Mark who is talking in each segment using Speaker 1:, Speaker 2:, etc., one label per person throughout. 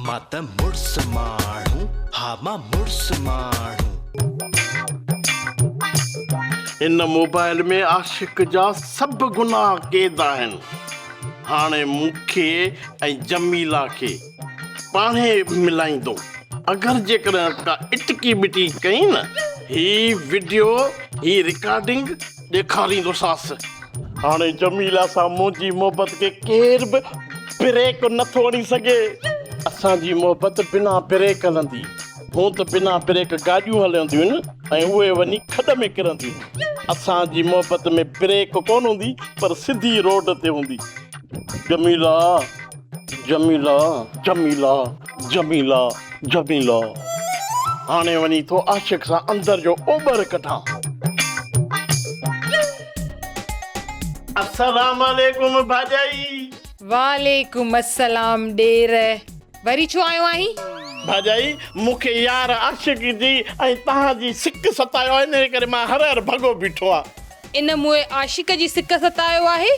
Speaker 1: मां त मुड़स माण्हू हा मां मुड़स माण्हू
Speaker 2: इन मोबाइल में आशिक जा सब गुनाह कैद आहिनि हाणे मूंखे ऐं जमीला खे पाणे मिलाईंदो अगरि जेकर का इटकी बिटी कई न ही वीडियो ही रिकॉर्डिंग ॾेखारींदोसांसि हाणे जमीला सां मुंहिंजी मोहबत खे केर बि ब्रेक नथो हणी सघे असांजी मोहबत बिना ब्रेक हलंदी हूं त बिना ब्रेक गाॾियूं हलंदियूं आहिनि ऐं उहे वञी खॾ में किरंदियूं असांजी मोहबत में ब्रेक कोन हूंदी पर सिधी रोड ते हूंदी जमीला जमीला जमीला जमीला जमीला हाणे वञी थो आशिक सां अंदर जो ओभर कढां अस्सलाम वालेकुम भाॼाई
Speaker 3: वालेकुम अस्सलाम ॾेर वरी छो आयो आहीं
Speaker 2: भाॼाई मूंखे यार आशिक जी ऐं तव्हांजी सिक सतायो आहे इन करे मां हर हर भॻो बीठो आहे
Speaker 3: इन मुए आशिक जी सिक सतायो आहे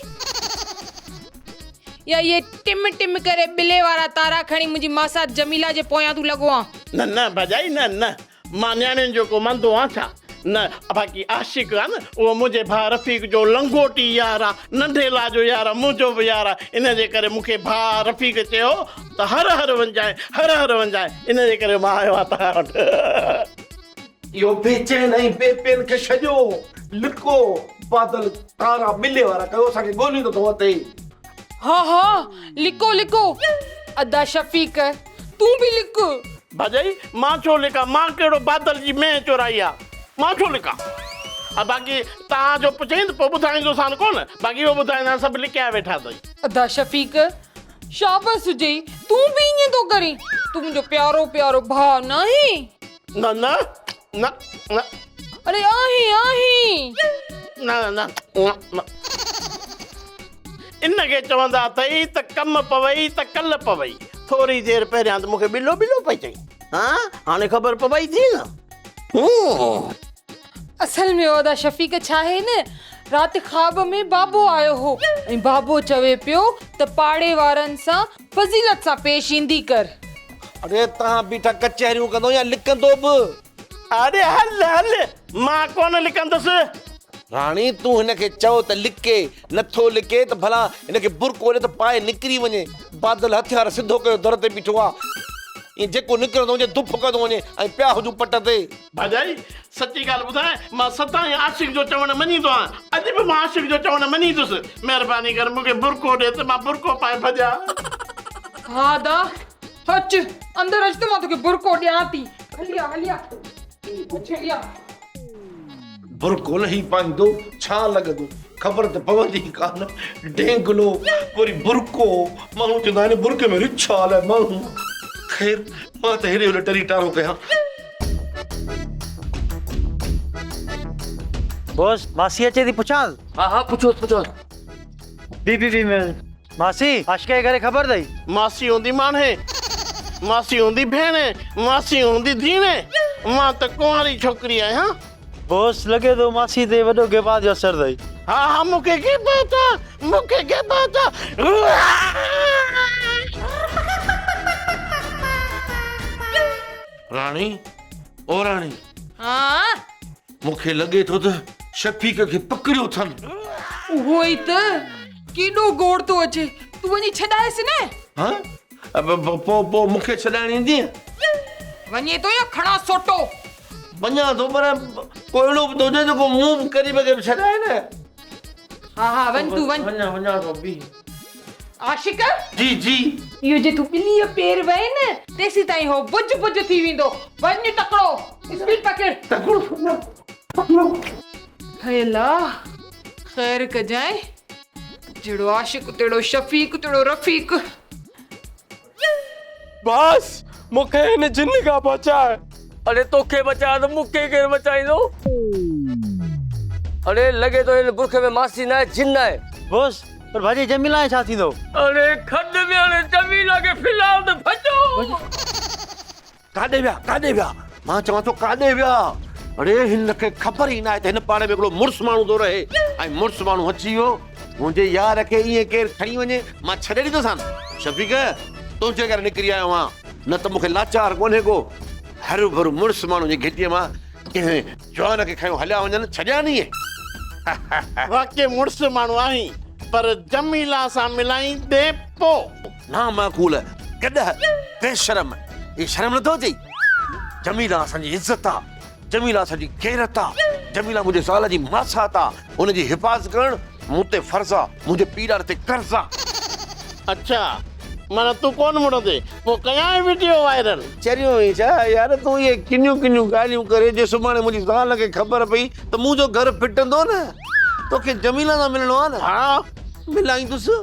Speaker 3: या ये टिम टिम करे बिले वारा तारा खणी मुंहिंजी मासा जमीला जे पोयां तूं लॻो आहे
Speaker 2: न न भाॼाई न न मां न्याणियुनि जो को मंदो आहियां छा न बाक़ी आशिक आहे न उहो मुंहिंजे भाउ रफ़ीक जो लंगोटी यार आहे नंढेला जो यार आहे मुंहिंजो बि यार आहे इन जे करे मूंखे भाउ रफ़ीक चयो त हर हर वञजाए इन जे करे मां आयो आहियां तव्हां वटि
Speaker 4: इहो बेचैन ऐं बेपेन खे छॾियो लिको बादल तारा बिले वारा कयो असांखे ॻोल्हींदो थो अते
Speaker 3: हा लिको लिको अदा शफ़ीक तूं बि लिक
Speaker 2: भाॼाई मां छो लिखां मां कहिड़ो बादल जी मैं चोराई आहे मां छो लिखां बाक़ी तव्हांजो पुछईं त पोइ ॿुधाईंदोसांनि कोन बाक़ी उहो ॿुधाईंदा सभु लिखिया वेठा अथई
Speaker 3: अदा शफ़ीक शाबस हुजई तूं बि ईअं थो करीं तूं मुंहिंजो प्यारो प्यारो भाउ न आहीं
Speaker 2: न न न न
Speaker 3: अरे आहीं
Speaker 2: न न न इनखे चवंदा अथई त कम पवई त कल्ह पवई थोरी देरि पहिरियां त मूंखे बिलो पई चई हा हाणे ख़बर पवई थी न
Speaker 3: असल में अदा शफ़ीक छा आहे न राति ख़्वाब में बाबो आयो हो ऐं बाबो चवे पियो त पाड़े वारनि सां फज़ीलत सां पेश ईंदी कर
Speaker 4: अरे तव्हां बीठा कचहरियूं कंदो या लिखंदो बि
Speaker 2: अरे हल मां कोन लिखंदुसि
Speaker 4: राणी तूं हिनखे चओ त लिके नथो लिके त भला हिनखे बुरको त पाए निकिरी वञे बादल हथियार सिधो कयो दर ते बीठो आहे ईअं जेको निकिरंदो वञे धुप कंदो वञे ऐं पिया हुजूं पट ते
Speaker 2: भाॼाई सची ॻाल्हि ॿुधाए मां सदाईं आशिक जो चवणु मञींदो आहियां अॼु बि मां आशिक जो चवणु मञींदुसि महिरबानी करे मूंखे बुरको ॾे त मां बुरको पाए भॼां
Speaker 3: हा दा अच अंदर अच त मां तोखे बुरको ॾियां थी हलिया पुछिया
Speaker 4: बुरको न ही पाईंदो छा लॻंदो ख़बर त पवंदी कान डेंगलो वरी बुरको माण्हू चवंदा आहिनि बुरके में रिछ हाल आहे माण्हू ख़ैर मां त हेॾे होॾे टरी टारो कयां
Speaker 5: बॉस मासी अचे थी पुछां
Speaker 4: हा पुछो
Speaker 5: बी मासी आशिक जे करे ख़बर अथई
Speaker 2: मासी हूंदी माणे मासी हूंदी भेण मासी हूंदी धीणे मां त कुंवारी छोकिरी आहियां
Speaker 5: बॉस लगे तो मासी ते वॾो गिबाद जो असर अथई
Speaker 2: हा मूंखे गिबाद राणी ओ राणी
Speaker 3: हा
Speaker 4: मूंखे लॻे थो त शफ़ीक खे पकड़ियो अथनि
Speaker 3: उहो ई त केॾो गोड़ थो अचे तूं वञी छॾाएसि न
Speaker 4: हा पोइ मूंखे छॾाइण ईंदी
Speaker 3: वञे थो या खणा सोटो
Speaker 4: वञा थो पर कोई अहिड़ो बि थो हुजे जेको मुंहुं करी बग़ैर छॾाए न
Speaker 3: हा वञ तूं
Speaker 4: वञा थो बि
Speaker 3: आशिक
Speaker 4: जी
Speaker 3: इहो जे तूं ॿिलीअ पेर वए न तेसी ताईं हो बुझ थी वेंदो वञ तकड़ो स्पीड पकड़ हे ला ख़ैर कजाए जहिड़ो आशिक तेड़ो शफ़ीक तेड़ो रफ़ीक
Speaker 6: बस मूंखे हिन जिन खां बचाए अरे तोखे बचाए त मूंखे केरु बचाईंदो अरे लॻे थो हिन बुरखे में मासी न आहे जिन आहे
Speaker 5: बॉस पर भाजी जमीला छा थींदो
Speaker 6: अरे खॾ में हाणे जमीला खे फिलहाल त भॼो
Speaker 4: काॾे विया मां चवां थो काॾे विया अरे हिनखे ख़बर ई न आहे त हिन पाड़े में हिकिड़ो मुड़ुसु माण्हू थो रहे ऐं मुड़ुसु माण्हू अची वियो मुंहिंजे यार खे ईअं केरु खणी वञे मां छॾे ॾींदोसांनि शफ़ीक तुंहिंजे करे निकिरी आयो आहियां न त मूंखे लाचार कोन्हे को हरू भरू मुड़ुस माण्हू जी घिटीअ मां कंहिं जवान खे खयो हलिया वञनि छॾिया नी
Speaker 2: वाकई मुड़ुस माण्हू आहीं पर जमीला सां मिलाईंदे पोइ
Speaker 4: ना माकूल कॾह बेशरम ये शर्म नथो अचई जमीला असांजी इज़त आहे जमीला असांजी गैरत आहे जमीला मुंहिंजे साल जी मासात आहे हुनजी हिफ़ाज़त करणु मूं ते फर्ज़ आहे मुंहिंजे पीरार ते कर्ज़ आहे
Speaker 2: अच्छा माना तूं कोन मुड़ंदे पोइ कयां वीडियो वायरल
Speaker 4: चरियो ई छा यार तूं इहे किनियूं किनियूं ॻाल्हियूं करे जे सुभाणे मुंहिंजी ज़ाल खे ख़बर पई त मुंहिंजो घर फिटंदो न तोखे जमीला सां मिलणो आहे न
Speaker 2: हा
Speaker 4: मिलाईंदुसि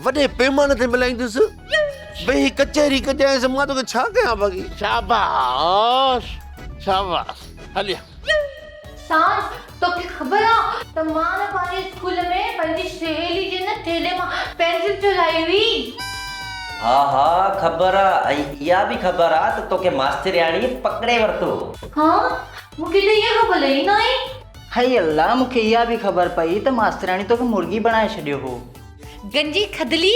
Speaker 4: वॾे पैमाने ते मिलाईंदुसि भई कचहरी कजांइसि मां तोखे छा कयां बाक़ी
Speaker 2: शाबाश शाबाश हलिया
Speaker 7: सांस तोखे ख़बर आहे त मां न पंहिंजे स्कूल में पंहिंजी सहेली जे न थेले मां पेंसिल चुराई हुई
Speaker 8: हाँ हाँ ख़बर आहे इहा बि ख़बर आहे त तोखे मास्तरियाणी पकड़े वरितो
Speaker 7: हाँ मूंखे त इहा ख़बर ई न आहे
Speaker 5: हाय अल्लाह मूंखे इहा बि ख़बर पई त मास्तराणी तोखे मुर्गी बणाए छॾियो हो
Speaker 7: गंजी खदली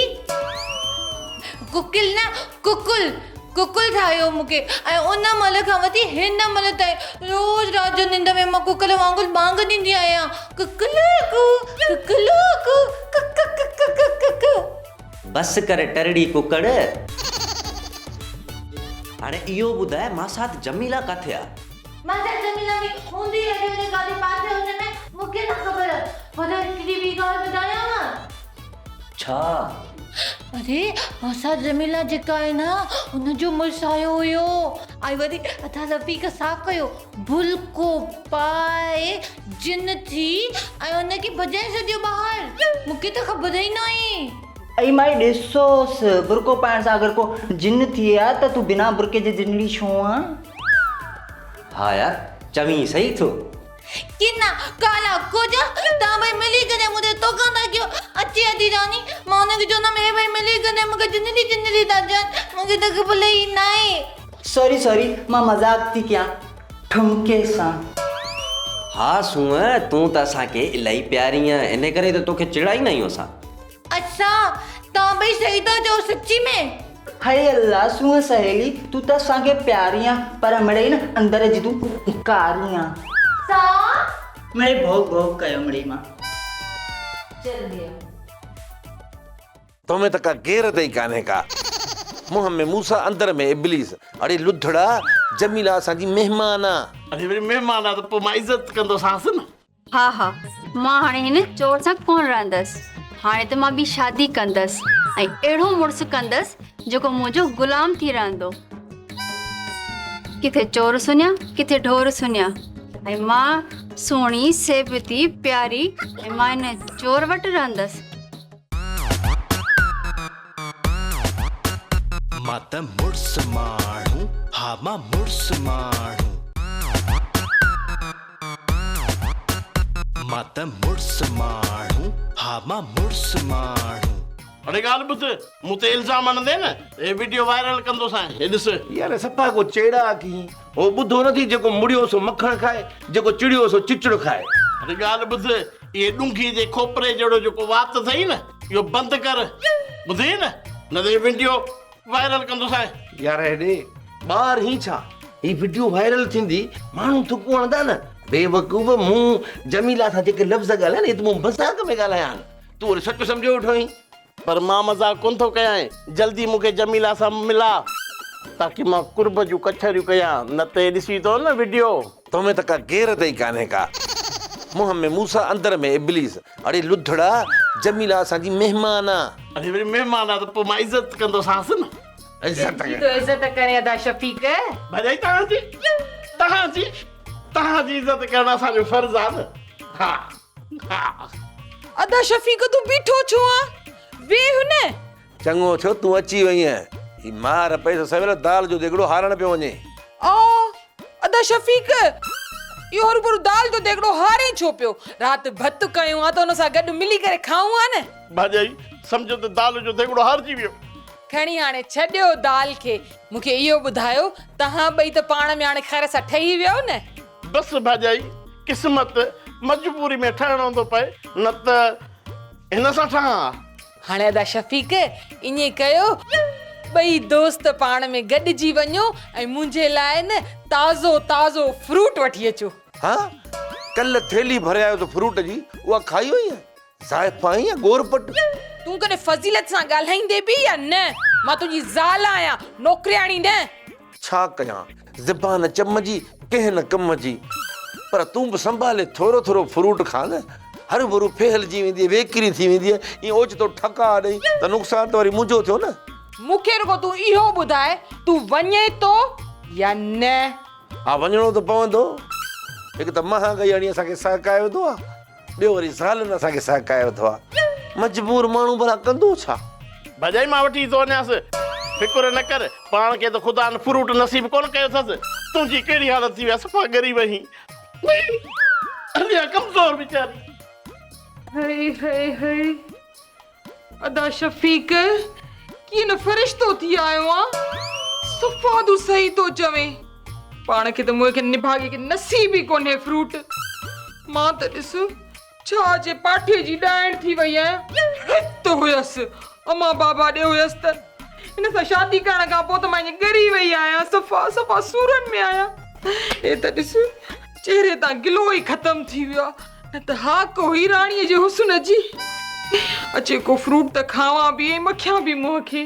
Speaker 7: कुकिल न कुकुल कुकुल ठाहियो मूंखे ऐं उन महिल खां वठी हिन महिल ताईं रोज़ राति जो निंड में मां कुकल वांगुरु बांग ॾींदी आहियां कुकलूकू कुकलूकू कुक कुक कुक कुक
Speaker 8: बस कर टरड़ी कुकड़ हाणे इहो ॿुधाए मां साथ जमीला किथे आहे
Speaker 7: मां त जमीला में हूंदी हेॾे होॾे गाॾी पासे हुन में मूंखे न ख़बर पर हिकिड़ी ॿी ॻाल्हि ॿुधायांव
Speaker 8: छा
Speaker 7: अरे असां जमीला जेका आहे न हुनजो मुड़ुसु आयो हुयो ऐं वरी अथा रफ़ीक छा कयो बुल्को पाए जिन थी ऐं हुनखे भॼाए छॾियो ॿाहिरि मूंखे त ख़बर ई न आहे
Speaker 5: ऐं माई ॾिसोसि बुरको पाइण सां अगरि को जिन थिए हा त तूं बिना बुरके जे जिनड़ी छो आहे
Speaker 8: हाँ यार चवी सही थो
Speaker 7: किन्ना काला कोजा तव्हां भई मिली करे मुंहिंजे तोखां था कयो अची अची रानी मां हुनखे चवंदा हे भई मिली करे मूंखे जिंदगी जिंदगी था चवनि मूंखे त ख़बर ई न आहे
Speaker 5: सॉरी मां मज़ाक थी कयां ठुमके सां
Speaker 8: हाँ सूंह तूं त असांखे इलाही प्यारी आहे इन करे त तोखे चिड़ाईंदा आहियूं असां
Speaker 7: अच्छा तव्हां भई सही था चओ सची में
Speaker 5: हाय अल्लाह सूंह सहेली तूं त असांखे प्यारी आहे पर मिड़ई न अंदर जी तूं कारी आहे
Speaker 7: सा
Speaker 5: मिड़ई भोग भोग कयो मिड़ई मां
Speaker 7: जल्दी
Speaker 4: तोमें त का गैरत ई कान्हे का मुंह में मूसा अंदर में इब्लीस अरे लुधड़ा जमीला असांजी महिमान आहे
Speaker 2: अरे वरी महिमान आहे त पोइ मां इज़त कंदोसांसि न
Speaker 9: हा हा मां हाणे हिन चोर सां कोन रहंदसि हाणे त मां ॿी शादी कंदसि ऐं अहिड़ो मुड़ुसु कंदसि जेको मुंहिंजो गुलाम थी रहंदो किथे चोर सुञा किथे ढोर सुञा ऐं मां सुहिणी सेबती प्यारी ऐं मां हिन चोर वटि रहंदसि
Speaker 1: मां त मुड़ुस माण्हू हा मां मुड़ुस माण्हू मां त मुड़ुस माण्हू हा मां मुड़ुस माण्हू
Speaker 2: अरे ॻाल्हि ॿुध मूं ते इल्ज़ाम हणंदे न हे वीडियो वायरल कंदोसां हे ॾिस
Speaker 4: यार सफ़ा को चेड़ा की हो ॿुधो नथी जेको मुड़ियो सो मखण खाए जेको चिड़ियो सो चिचड़ खाए
Speaker 2: अरे ॻाल्हि ॿुध इहे ॾुंगी जे खोपरे जहिड़ो जेको वात अथई न इहो बंदि कर ॿुधी न न त वीडियो वायरल कंदोसां
Speaker 4: यार हेॾे ॿार ही छा ही वीडियो वायरल थींदी माण्हू थुकूं हणंदा न बेवकूफ़ मूं जमीला सां जेके लफ़्ज़ ॻाल्हाया न तूं मज़ाक में ॻाल्हाया तूं वरी सच सम्झो वठो
Speaker 2: पर मां मज़ाक कोन थो कयां जल्दी मूंखे जमीला सां मिला ताकी मां कुर्ब जूं कचहरियूं कयां न त ॾिसी थो न वीडियो
Speaker 4: तोमें त का गैरत ई कान्हे का मुंह में मूसा अंदर में इब्लीस अरे लुधड़ा जमीला असांजी महिमान आहे
Speaker 2: अरे वरी महिमान आहे त पोइ मां इज़त कंदोसांसि न
Speaker 3: इज़त करे अदा शफ़ीक
Speaker 2: भॼाई तव्हांजी इज़त करणु असांजो फर्ज़ आहे न हा हा
Speaker 3: अदा शफ़ीक तूं बीठो छो आहे वेह हुन
Speaker 4: चङो छो तूं अची वई आहीं ही मार पई त सवेल दाल जो देगड़ो हारण पियो वञे
Speaker 3: ओ अदा शफ़ीक इहो हरू दाल जो देगड़ो हारे छो पियो राति भत कयूं आहे त हुन सां गॾु मिली करे खाऊं आहे न
Speaker 2: भाॼाई सम्झो त दाल जो देगड़ो हारजी वियो
Speaker 3: खणी हाणे छॾियो दाल खे मूंखे इहो ॿुधायो तव्हां ॿई त पाण में हाणे खैर सां ठही वियो न
Speaker 2: बसि भाॼाई क़िस्मत मजबूरी में ठहणो थो पए न त हिन सां ठहां
Speaker 3: हाणे अदा शफ़ीक ईअं कयो ॿई दोस्त पाण में गॾिजी वञो ऐं मुंहिंजे लाइ न ताज़ो ताज़ो फ्रूट वठी अचो।
Speaker 4: हाँ कल थैली भरे आयो तो फ्रूट जी उहा खाई हुई है ज़ाइफ़ा या गोरपट।
Speaker 3: तूं कॾहिं फज़ीलत सां ॻाल्हाईंदे बि या न? मां तुंहिंजी ज़ाल आहियां, नौकरियाणी न।
Speaker 4: छा कयां ज़बान चम जी कंहिं न कम जी, पर तूं बि संभाले थोरो थोरो फ्रूट खा न। हर भरू फहिलजी वेंदी वेकिरी थी वेंदी ईअं ओचितो ठका ॾेई त नुक़सान त वरी मुंहिंजो थियो न।
Speaker 3: मूंखे रुगो तूं इहो ॿुधाए तूं वञे तो या न?
Speaker 4: हा वञणो त पवंदो। हिकु त महांगाई असांखे सहकाए वेंदो आहे, ॿियो वरी ज़ालुनि असांखे सहकाए वेंदो आहे। मजबूर माण्हू भला कंदो छा?
Speaker 2: भॼाई मां वठी थो वञासि, फिकुर न कर। पाण खे त ख़ुदा न फ्रूट नसीब कोन कयो अथसि। तुंहिंजी कहिड़ी हालत थी वई आहे, सफ़ा ग़रीब आहीं, कमज़ोर वीचारी।
Speaker 3: हाय हाय हाय अदा शफ़ीक कीअं न फ़रिश्तो थी आयो आहे। सफ़ा तूं सही थो चवे, पाण खे त मूंखे निभागे खे नसीब ई कोन्हे फ्रूट। मां त ॾिस छा जे पाठीअ जी ॾाइण थी वई आहियां। हिते हुयसि अम्मा बाबा ॾे हुयसि त हिन सां शादी करण खां पोइ त मां ईअं ॻरी वई आहियां, सफ़ा सफ़ा सूरनि में आहियां। हे त ॾिस चेहरे तां गिलो ई ख़तम थी वियो आहे, न त हा को ही राणीअ जे हुस्न जी। अचे को फ्रूट त खावां बि ऐं मखियां बि मुंहं खे।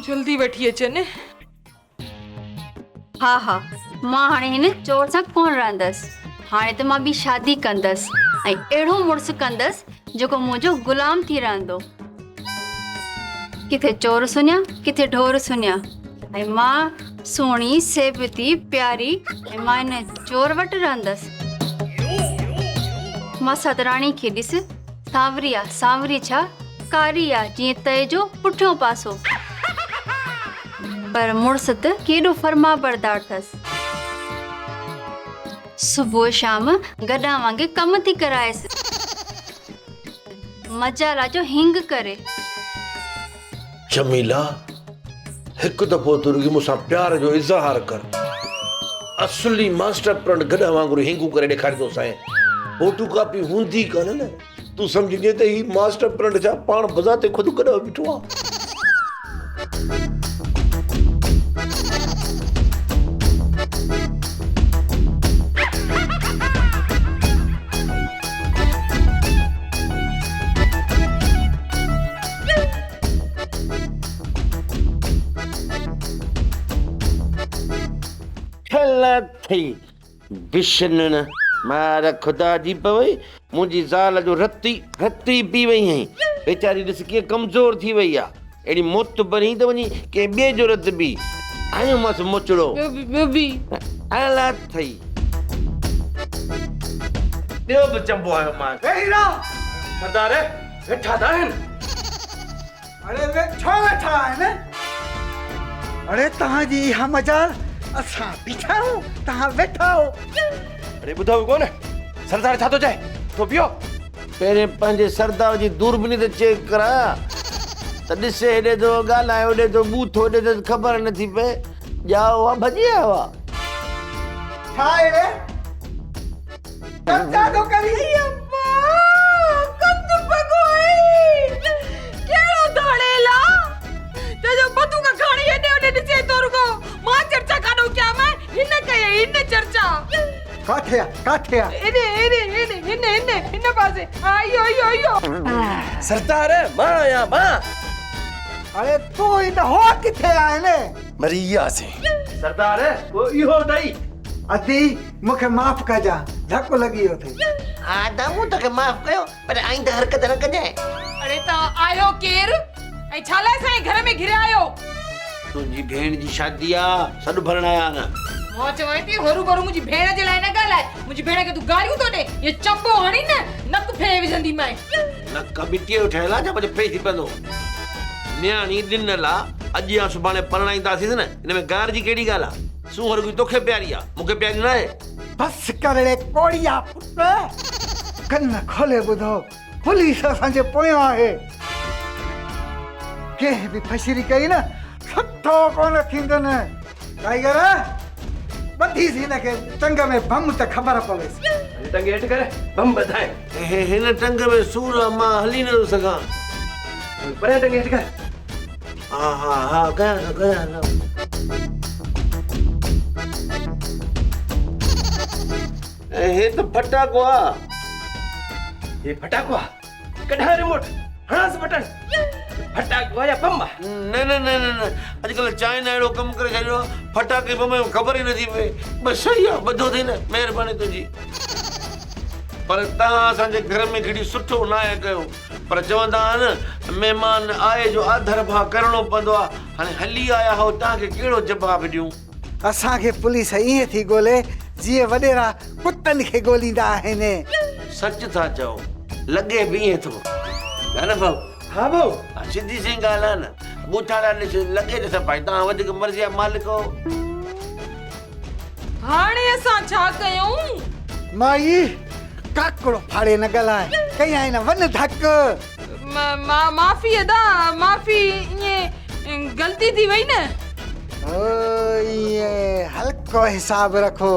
Speaker 3: जल्दी वठी अचनि।
Speaker 9: हा हा मां हाणे हिन चोर सां कोन रहंदसि। हाणे त मां बि शादी कंदसि ऐं अहिड़ो मुड़ुसु कंदसि जेको मुंहिंजो गुलाम थी रहंदो। किथे चोर सुञा किथे ढोर सुञा, ऐं मां सुहिणी सेबती प्यारी ऐं मां हिन चोर वटि रहंदसि। मां सतराणी खे ॾिस, सांवरी आहे, सांवरी छा कारी आहे जीअं तए जो पुठियों पासो, पर मुड़ुसु त केॾो फर्मा बरदार अथसि। सुबुह शाम गॾा वांगे कम थी कराएसि, मजाला जो हिंग करे।
Speaker 4: जमीला हिकु दफ़ो तू रुॻी मूंसां प्यार जो इज़हार कर। असली मास्टर प्रण गॾा वांगुरु हिंगू करे ॾेखारींदोसांइ। फोटू कॉपी हूंदी कान न, तूं सम्झिजे त ही मास्टर प्रण छा पाण बज़ाते ख़ुदि गॾा बीठो आहे। बिशन मारा खुदा जी पवई मुंहिंजी ज़ाल जो रती पी वई आहीं। बेचारी ॾिस कीअं कमज़ोर थी वई आहे, अहिड़ी मोत बनी त वञी कंहिं ॿिए जो रत बि आयो मांसि मोचड़ो अला थई। ॿियो बि चंबो आयो मां सरदार वेठा था आहिनि।
Speaker 10: अरे वेठा आहिनि। अरे तव्हांजी इहा मजाल असां बीठा आहियूं, तव्हां वेठा आहियो।
Speaker 4: अरे ॿुधो कोन सरदार छा थो चए, तो पियो पहिरें पंहिंजे सरदार जी दूरबीनी ते चेक करा त ॾिसे हेॾे तो ॻाल्हाए होॾे तो बूथो होॾे तो ख़बर नथी पए। जाओ आहे भॼी आयो आहे।
Speaker 10: छा आहे चर्चा तो करी
Speaker 3: कंद पगोई केड़ो धड़ेला जो बतू का खाणी हेडे होडे ॾिसे तो रुगो। मां चर्चा काडो क्या मैं हिन कये हिन चर्चा
Speaker 10: काथे
Speaker 3: हिन पासे आयो
Speaker 6: सरदार मां आया मां।
Speaker 10: अरे तू इन हो किथे आए ने
Speaker 6: मरिया से
Speaker 4: सरदार वो इहो ॾई
Speaker 10: अदी मूंखे माफ़ कजा, धक्को लगी वियो थे।
Speaker 8: हा दामू तोखे माफ़ कयो, पर आईंदा हरकत न कजांइ।
Speaker 3: अरे ता आयो केर ऐं छाला सां घर में घिरे आयो?
Speaker 4: तुंहिंजी भेण जी शादी आहे, सॾु भरण आया न।
Speaker 3: मां चवां थी हरू भरू मुंहिंजी भेण जे लाइ न ॻाल्हाए। मुंहिंजी भेण खे तूं गालियूं थो ॾे, ये चंबो हणी न नक फेरे विझंदी मैं।
Speaker 4: नक बिटियो ठहियल आहे, छा फेस थी पवंदो। न्याणी ॾिनल आहे, अॼु या सुभाणे परणाईंदासीं न, हिन में गार जी कहिड़ी ॻाल्हि आहे। सूहर रुॻी तोखे प्यारी आहे, मूंखे प्यारी न आहे।
Speaker 10: बस करे कोड़िया पुट, कन खोले ॿुधो, पुलिस असांजे पोयां आहे। कंहिं बि फसिरी कई न सुठो कोन थींदनि। टाइगर ॿधी सी हिनखे टंग में बम त ख़बर पवेसि।
Speaker 6: टंग हेठि करे बम ॿधाए।
Speaker 4: हिन टंग में सूर मां हली न थो सघां।
Speaker 6: परे टंग हेठि करे।
Speaker 4: हाँ हाँ हाँ गया ना। हे तो फटाको आहे।
Speaker 6: ये फटाको कढा रिमोट हणास बटन फटाको या बम
Speaker 4: न अॼुकल्ह चाइना अहिड़ो कमु करे छॾियो आहे फटाके बम जो ख़बर ई नथी पए। बसि सही आहे ॿधो थी न महिरबानी तुंहिंजी। पर तव्हां असांजे घर में केॾी सुठो न आहे कयो। पर चवंदा आहिनि महिमान आए जो आदर भाव करिणो पवंदो आहे। हाणे हली आया हो तव्हांखे कहिड़ो जवाबु ॾियूं।
Speaker 10: असांखे पुलिस ईअं थी ॻोल्हे जीअं वॾेरा कुतनि खे ॻोल्हींदा आहिनि।
Speaker 4: सच था चओ लॻे बि ईअं थो है न भाऊ।
Speaker 6: हाँ भाऊ
Speaker 4: सिधी सी ॻाल्हि आहे न। ॿूठाड़ा ॾिस लॻे त भाई तव्हां वधीक मर्ज़ी जा मालिक हो।
Speaker 3: हाणे असां छा कयूं?
Speaker 10: माई काकड़ो फाड़े न ॻाल्हाए कई न वन धक।
Speaker 3: माफ़ी अदा माफ़ी ईअं ग़लती थी वई न।
Speaker 10: ये हल्को हिसाब रखो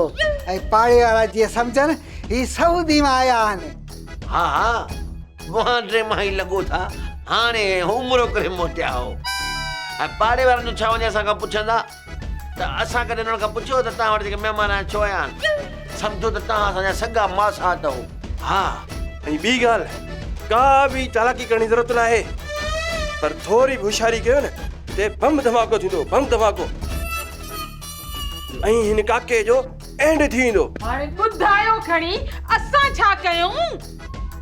Speaker 10: ऐं पाड़े वारा जीअं सम्झनि ही सऊदी मां आया आहिनि।
Speaker 4: हाँ हाँ मुहांडे मां ई लॻो था हाणे होमरो करे मोटिया हो। ऐं पाड़े वारनि जो छा वञे असां खां पुछंदा त असां कॾहिं हुननि खां पुछियो त तव्हां वटि जेके महिमान आहिनि छो आया आहिनि। सम्झो त तव्हां असांजा सॻा मासात हो।
Speaker 6: हा ऐं ॿी ॻाल्हि का बि चालाकी करण जी ज़रूरत न आहे। पर थोरी बि होशियारी कयो न ते बम धमाको थींदो बम धमाको ऐं हिन काके जो एंड थी वेंदो।
Speaker 3: हाणे ॿुधायो खणी असां छा कयूं?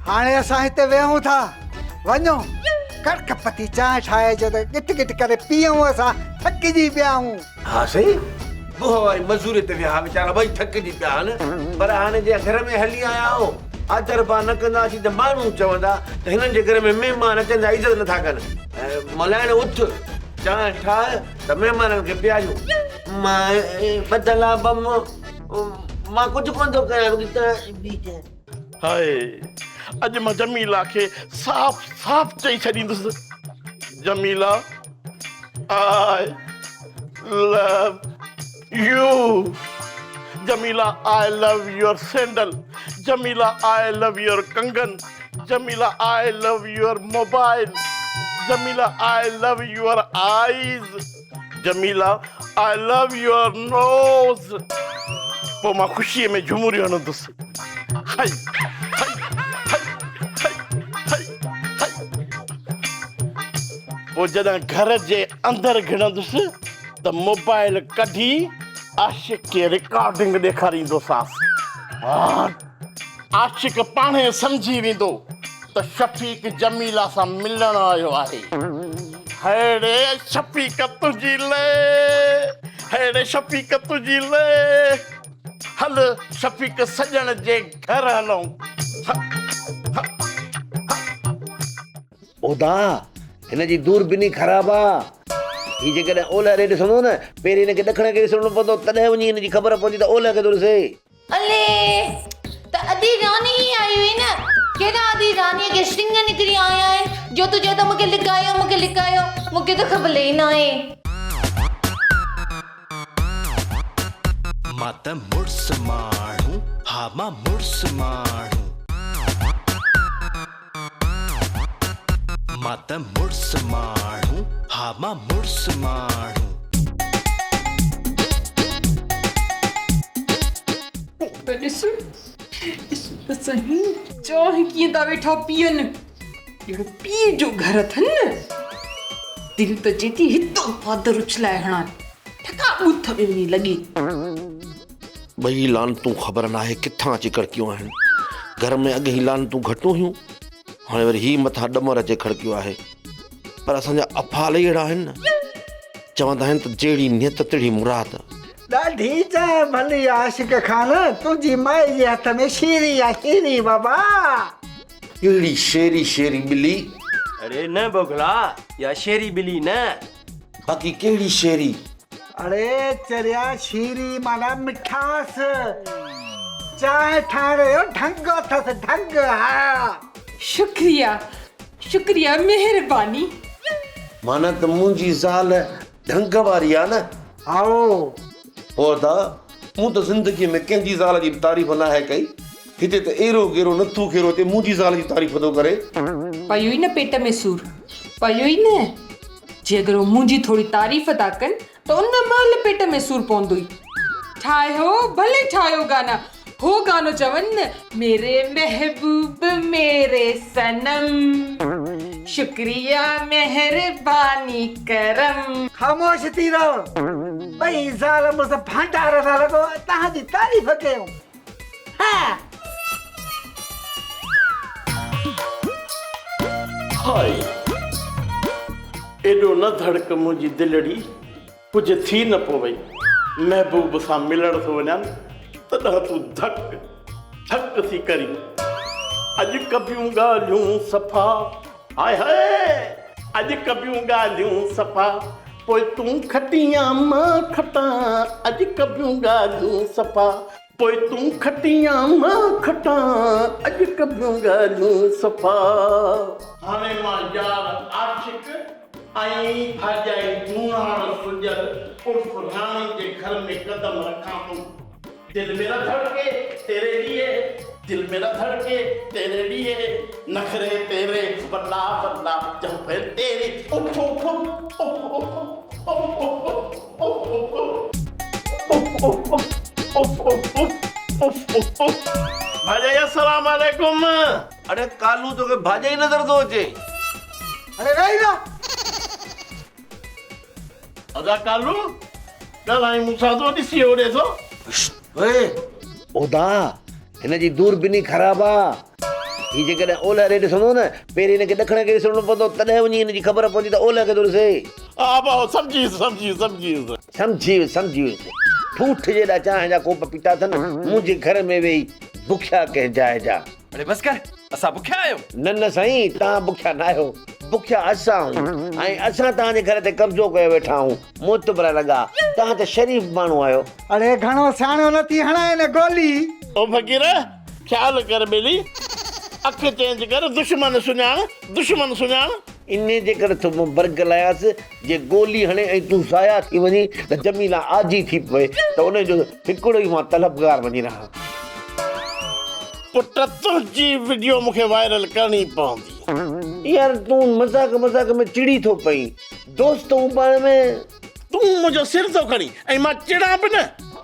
Speaker 10: हाणे असां हिते वेहूं था वञो कड़क पती चांहि ठाहे जो त गिट गिट करे पीऊं असां थकिजी पिया आहियूं।
Speaker 4: हा सही बुह वारी मज़ूरी ते विया वीचारा ॿई थकिजी पिया आहिनि। पर हाणे जे घर में हली आया हो आदर भाव न कंदासीं त माण्हू चवंदा त हिननि जे घर में महिमान अचनि था इज़त नथा कनि। मलाइण उथ चांहि ठाहे त महिमाननि खे पीआरियूं। मां बदला बम मां कुझु कोन थो कयां।
Speaker 2: हाय अॼु मां जमीला खे साफ़ साफ़ चई छॾींदुसि Jamila I love you. Jamila I love your sandal. Jamila I love your kangan. Jamila I love your mobile. Jamila I love your eyes. Jamila I love your nose. पोइ मां ख़ुशीअ में झुमरियूं हणंदुसि। हाय पोइ जॾहिं घर जे अंदरि घिणंदुसि त मोबाइल कढी आशिक खे रिकॉर्डिंग ॾेखारींदोसांसि। आशिक पाण ई सम्झी वेंदो त शफ़ीक जमीला सां मिलण आयो आहे। हेड़े शफ़ीक तुंहिंजी ले हेड़े शफ़ीक तुंहिंजी ले हल शफ़ीक सॼण जे घर हलूं।
Speaker 4: ओदा हिनजी दूरबीनी ख़राब आहे। ही जेकॾहिं ओलह ॾे ॾिसंदो न पहिरीं हिनखे ॾखण खे ॾिसणो पवंदो तॾहिं वञी हिनजी ख़बर पवंदी त ओलह खे थो ॾिसे।
Speaker 7: अले त अधी रानी ही आई हुई न। केॾा अधी रानीअ खे सिंग निकिरी आया आहिनि जो तूं चए त मूंखे लिकायो मूंखे त ख़बर ई न आहे।
Speaker 1: मां त मुड़ुस माण्हू हा मां मुड़ुस माण्हू। मां त मुड़ुस माण्हू हा मां मुड़ुस माण्हू।
Speaker 3: त ॾिस त सही चांहि कीअं था वेठा पीअनि। ॼण पीउ जो घर अथनि न। दिलि त चए थी हितो पादर उछलाए हणां ठका ॿुथ में वञी लॻी।
Speaker 4: ॿई लानतूं ख़बर न आहे किथां अची कड़कियूं आहिनि। घर में अॻे ही लानतूं घटूं हुयूं हाणे वरी ही मथां ॾमर अचे खड़कियो आहे। पर असांजा अफ़ाल ई अहिड़ा आहिनि न। चवंदा आहिनि त जहिड़ी नियत तहिड़ी मुराद।
Speaker 10: ॾाढी चांहि भली आशिक खान तुंहिंजी माई जे हथ में शीरी आहे शीरी बाबा।
Speaker 4: कहिड़ी शेरी शेरी ॿिली।
Speaker 6: अरे न बोगला या शेरी बिली न
Speaker 4: बाक़ी कहिड़ी शेरी।
Speaker 10: अरे चरिया शीरी माना मिठास चांहि ठाहिण जो ढंग अथसि ढंग। हा
Speaker 3: शुक्रिया शुक्रिया महिरबानी।
Speaker 4: माना त मुंहिंजी ज़ाल ढंग वारी आहे न।
Speaker 10: आओ
Speaker 4: पोइ त मूं त ज़िंदगीअ में कंहिंजी ज़ाल जी तारीफ़ न आहे कई। हिते त एरो गेरो नथू केरो ते मुंहिंजी ज़ाल जी तारीफ़ थो करे।
Speaker 3: पयो ई न पेट में सूर पयो ई न। जे अगरि उहो मुंहिंजी थोरी तारीफ़ था कनि त उन महिल पेट में सूर पवंदो ई। ठाहियो भले ठाहियो गाना, हो गानो चवनि न, मेरे महबूब मेरे सनम, शुक्रिया मेहरबानी करम।
Speaker 10: ख़ामोश थी रहो, ॿई ज़ाल मुड़ुस भंडार था लॻो तव्हांजी तारीफ़ कयूं। हा
Speaker 2: हाय एॾो न धड़क मुंहिंजी दिलड़ी, कुझु थी न पवई, महबूब सां मिलण थो वञा तॾहिं तूं धक धक थी करी। अॼु कबियूं ॻाल्हियूं सफ़ा, हाय हाय अॼु कबियूं ॻाल्हियूं सफ़ा, पोइ तूं खटी या मां खटां। अॼु कबियूं ॻाल्हियूं सफ़ा, पोइ तूं खटी या मां खटां। अॼु कबियूं ॻाल्हियूं सफ़ा। हाणे मां यार आशिक ऐं भाॼाई धूणाण सुजल उर्फ राणी जे घर में कदम रखां थो। दिल मेरा धड़के तेरे लिए, दिल मेरा धड़के तेरे लिए, नखरे तेरे बल्ला बल्ला जब फिर तेरे उफ उफ उफ उफ उफ। भाई अस्सलाम वालेकुम।
Speaker 4: अरे कालू तो के भाॼा ही नज़र थो अचे।
Speaker 10: अरे वेही ना,
Speaker 2: अदा कालू ॻाल्हाई मूंसां थो ॾिसी ओॾे थो।
Speaker 4: ओए ओदा हिन जी दूरबीनी ख़राब आ। ही जेकॾहिं ओलह रे ॾिसंदो न, पहिरीं हिनखे ॾखण खे ॾिसणो पवंदो, तॾहिं वञी हिन जी ख़बर पवंदी त ओलह खे थो ॾिसे।
Speaker 2: हा भाउ सम्झी सम्झी सम्झी
Speaker 4: सम्झी सम्झी ठूठ जेॾा चांहि जा कोप पीता अथनि मुंहिंजे घर में वेही, बुखिया कंहिं जाइ जा।
Speaker 6: अरे बस कर, असां बुखिया आहियूं?
Speaker 4: न न साईं, तव्हां बुखिया न आहियो, बुखिया असां आहियूं। ऐं असां तव्हांजे घर ते कब्ज़ो कयो वेठा आहियूं, मोतबरा लॻा। तव्हां त शरीफ़ माण्हू आहियो।
Speaker 10: अरे घणो सियाणो न थी हणाए न गोली।
Speaker 2: ओ फ़क़ीर ख़्याल कर बेली, अखि चेंज कर, दुश्मन सुञाण, दुश्मन सुञाण।
Speaker 4: इन जे करे तो मां बर्ग लायासि, जे गोली हणे ऐं तूं ज़ाया थी वञी त जमीला आजी थी पए, त उनजो हिकिड़ो ई मां तलबगार वञी रहां।
Speaker 2: पुट तुंहिंजी वीडियो मूंखे वायरल करणी पवंदी।
Speaker 4: यार तूं मज़ाक मज़ाक में चिड़ी थो पई, दोस्त हूं पाण में।
Speaker 2: तूं मुंहिंजो सिर थो खणी ऐं मां चिड़ां बि न।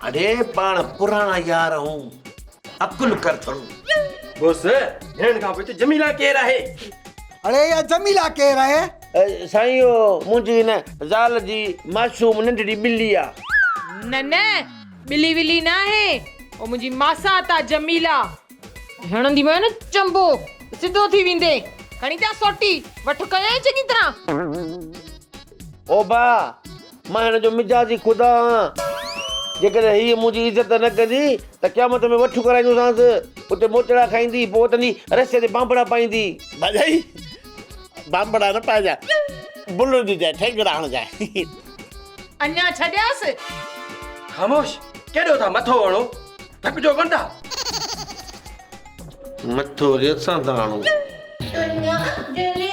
Speaker 4: अरे पाण पुराणा यार हूं, अकुल कर थोरो।
Speaker 6: बॉस हिन खां पोइ त जमीला केरु आहे?
Speaker 10: अरे या जमीला केरु आहे?
Speaker 4: साईं मुंहिंजी न ज़ाल जी मासूम नंढड़ी ॿिली आ।
Speaker 3: न न ॿिली विली न आहे, ओ मुंहिंजी मासात आहे जमीला। हणंदी मैं न चंबो सिधो थी वेंदे। खणी जा सोटी वठ कयां चङी तरह।
Speaker 4: ओ बा मां हिन जो मिजाजी ख़ुदा आहियां। जेकॾहिं हीअ मुंहिंजी इज़त न कंदी त क़यामत में वठु कराईंदोसांसि, उते मोचड़ा खाईंदी, पोइ तनी रस्ते ते बांबड़ा पाईंदी।
Speaker 2: भाई बांबड़ा न पाइजाए, बुल ॾिजाए, ठेंगड़ा हणजाए।
Speaker 3: अञा छॾियासि?
Speaker 6: ख़ामोश, केॾो था मथो हणो? थकिजो कोन था?
Speaker 4: मथो वरी असां था हणूं।
Speaker 7: दुनिया जले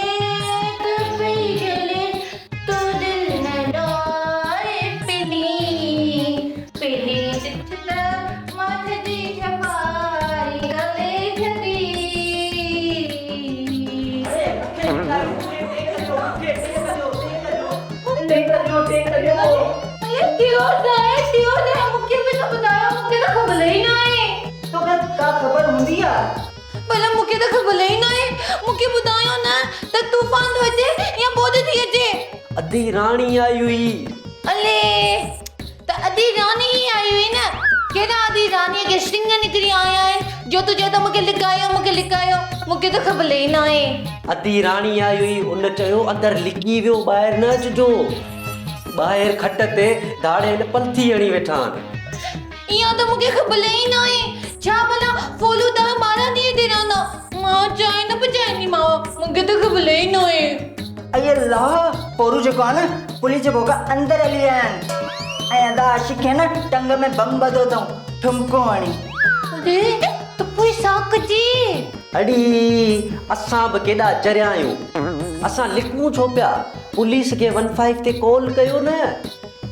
Speaker 7: तो पई जले तो दिल न डोरे पिली पिली चित्ता माथ दी छपाई गले छदी। क्यों ने मुझे भी तो बताया, मुझे तो खबर ही ना है।
Speaker 5: तो का खबर हुंदी यार?
Speaker 7: भला मूंखे त ख़बर ई न आहे, मूंखे ॿुधायो न त तूफ़ान थो अचे या ॿोॾि थी अचे।
Speaker 8: अधी राणी आई हुई।
Speaker 7: अले त अधी रानी ही आई हुई न। केॾा अधी रानीअ खे सिंग निकिरी आया आहिनि जो तूं चयो त मूंखे लिकायो, मूंखे लिकायो। मूंखे त ख़बर ई न आहे।
Speaker 8: अधी राणी आई हुई, उन चयो अंदरि लिकी वियो, ॿाहिरि न अचिजो। ॿाहिरि खट ते दाड़े पलथी हणी वेठा आहिनि।
Speaker 7: इहा त मूंखे ख़बर ई न आहे। छा भला फोलू 10-12 ॾींहं ते रहंदा? मां चांहि न पचाईंदीमांव, मूंखे त ख़बर ई न आहे।
Speaker 5: अये अल्लाह, पोरू जेको आहे न पुलिस जे भोगा अंदरि हली विया आहिनि ऐं अदा आशिक खे न टंग में बम ॿधो अथऊं, ठुमको हणी।
Speaker 7: अरे त पोइ छा कजे?
Speaker 8: अड़ी असां बि केॾा चरिया आहियूं, असां लिखूं छो पिया? पुलिस खे 15 ते कॉल कयो न।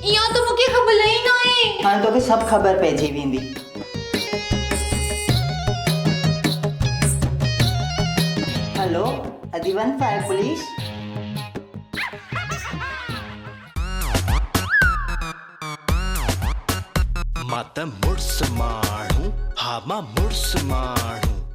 Speaker 7: इहा त मूंखे ख़बर ई न आहे।
Speaker 5: हाणे तोखे सभु ख़बर पइजी वेंदी। हेलो, अदी 15 पुलिस।
Speaker 1: मां त मुड़ुस माण्हू हा मां मुड़ुस माण्हू